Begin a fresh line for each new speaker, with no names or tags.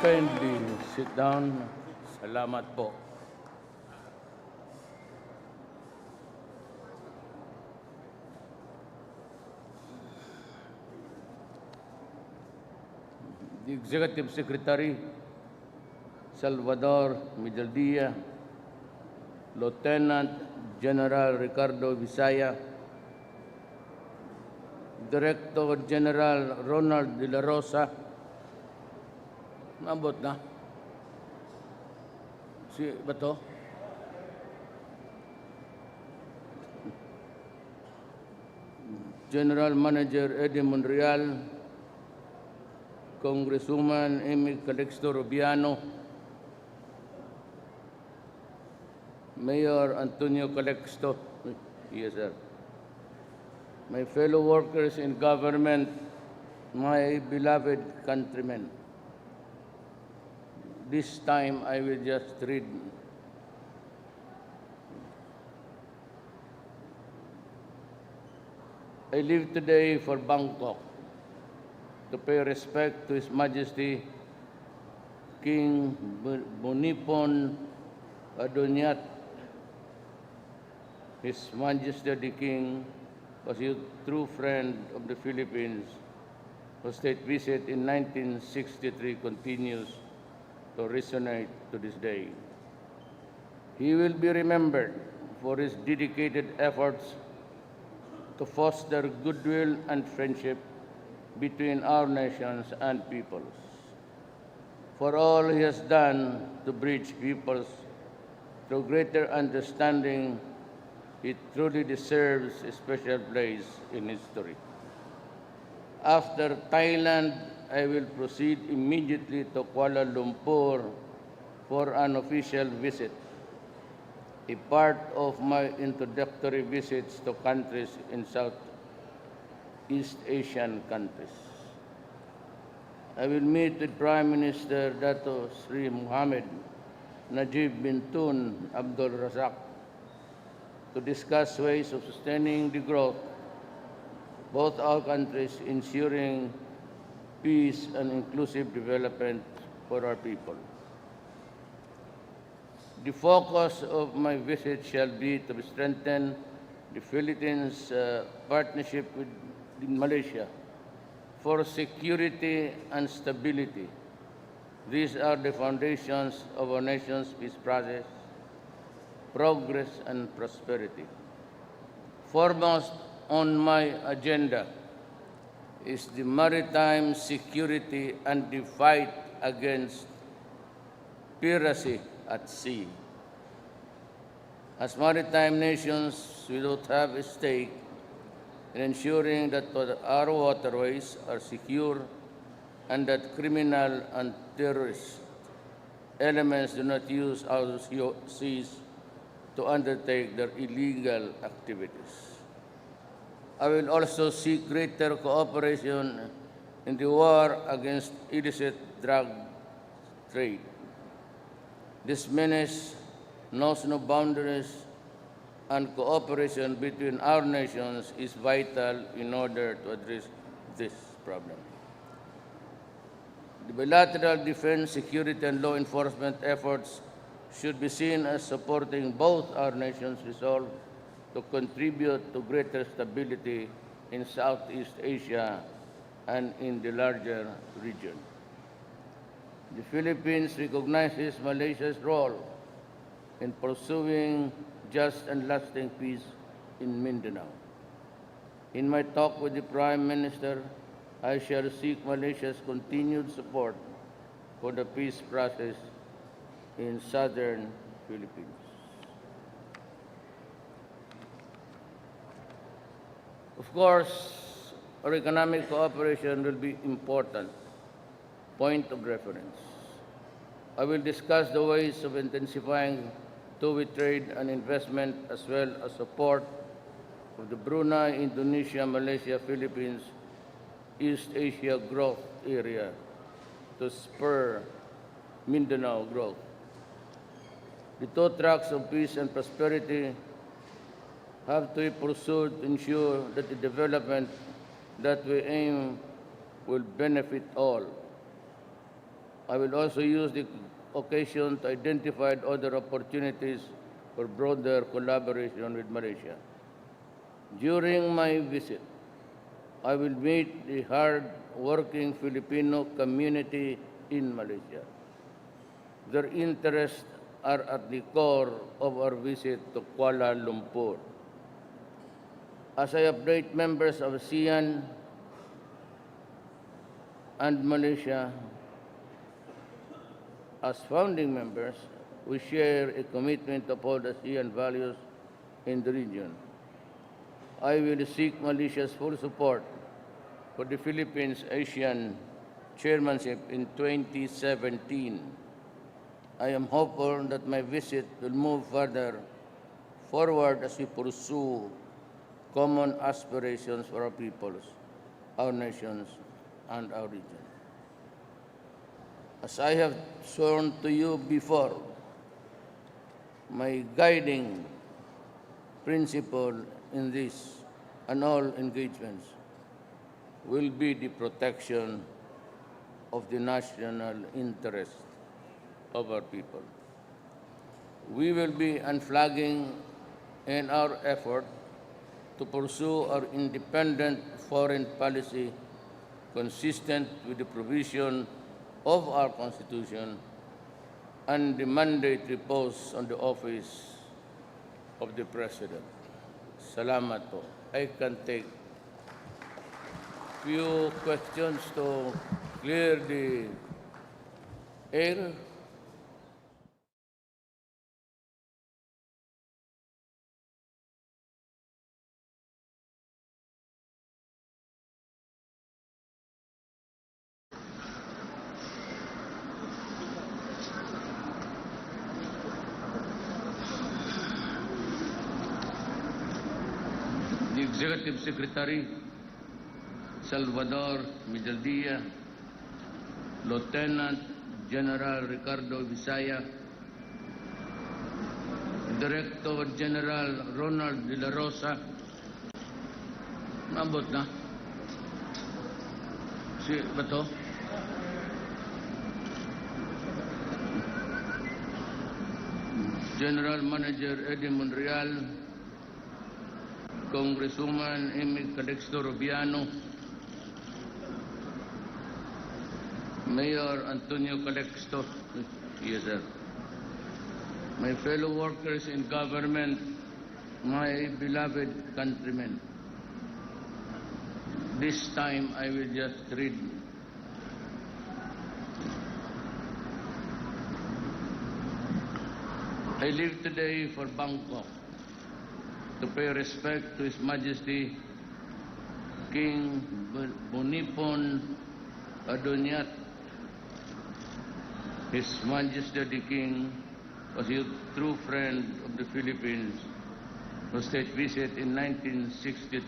Kindly sit down. Salamat po. The Executive Secretary, Salvador Medaldia, Lieutenant General Ricardo Visaya, Director General Ronald De La Rosa, nabot na? Si Bato? General Manager Eddie Monreal, Congresswoman Amy Calixto Rubiano, Mayor Antonio Calixto, yes sir, my fellow workers in government, my beloved countrymen. This time I will just read. I leave today for Bangkok to pay respect to His Majesty King Bonipon Adonyat. His Majesty the King was a true friend of the Philippines, whose state visit in 1963 continues to resonate to this day. He will be remembered for his dedicated efforts to foster goodwill and friendship between our nations and peoples. For all he has done to bridge peoples through greater understanding, he truly deserves a special place in history. After Thailand, I will proceed immediately to Kuala Lumpur for an official visit, a part of my introductory visits to countries in Southeast Asian countries. I will meet with Prime Minister Dato Sri Mohammed Najib bin Tun Abdul Razak to discuss ways of sustaining the growth of both our countries, ensuring peace and inclusive development for our people. The focus of my visit shall be to strengthen the Philippines' partnership with Malaysia for security and stability. These are the foundations of our nation's peace process, progress, and prosperity. Foremost on my agenda is the maritime security and the fight against piracy at sea. As maritime nations, we don't have a stake in ensuring that our waterways are secure and that criminal and terrorist elements do not use our seas to undertake their illegal activities. I will also seek greater cooperation in the war against illicit drug trade. This menace knows no boundaries, and cooperation between our nations is vital in order to address this problem. The bilateral defense, security, and law enforcement efforts should be seen as supporting both our nations' resolve to contribute to greater stability in Southeast Asia and in the larger region. The Philippines recognizes Malaysia's role in pursuing just and lasting peace in Mindanao. In my talk with the Prime Minister, I shall seek Malaysia's continued support for the peace process in southern Philippines. Of course, our economic cooperation will be important point of reference. I will discuss the ways of intensifying two-way trade and investment as well as support of the Brunei, Indonesia, Malaysia, Philippines, East Asia growth area to spur Mindanao growth. The two tracks of peace and prosperity have to be pursued to ensure that the development that we aim will benefit all. I will also use the occasion to identify other opportunities for broader collaboration with Malaysia. During my visit, I will meet the hard-working Filipino community in Malaysia. Their interests are at the core of our visit to Kuala Lumpur. As I update members of ASEAN and Malaysia, as founding members, we share a commitment to uphold ASEAN values in the region. I will seek Malaysia's full support for the Philippines' ASEAN chairmanship in 2017. I am hopeful that my visit will move further forward as we pursue common aspirations for our peoples, our nations, and our region. As I have sworn to you before, my guiding principle in this and all engagements will be the protection of the national interest of our people. We will be unflagging in our effort to pursue our independent foreign policy consistent with the provision of our Constitution and the mandate reposed on the office of the President. Salamat po. I can take few questions to clear the air. The Executive Secretary, Salvador Medaldilla, Lieutenant General Ricardo Visaya, Director General Ronald De La Rosa, nabot na? Si Bato? General Manager Eddie Monreal, Congresswoman Amy Calixto Rubiano, Mayor Antonio Calixto, yes sir. My fellow workers in government, my beloved countrymen, this time I will just read. I leave today for Bangkok to pay respect to His Majesty King Bumipon Aduniat. His Majesty the King was a true friend of the Philippines, whose state visit in 1963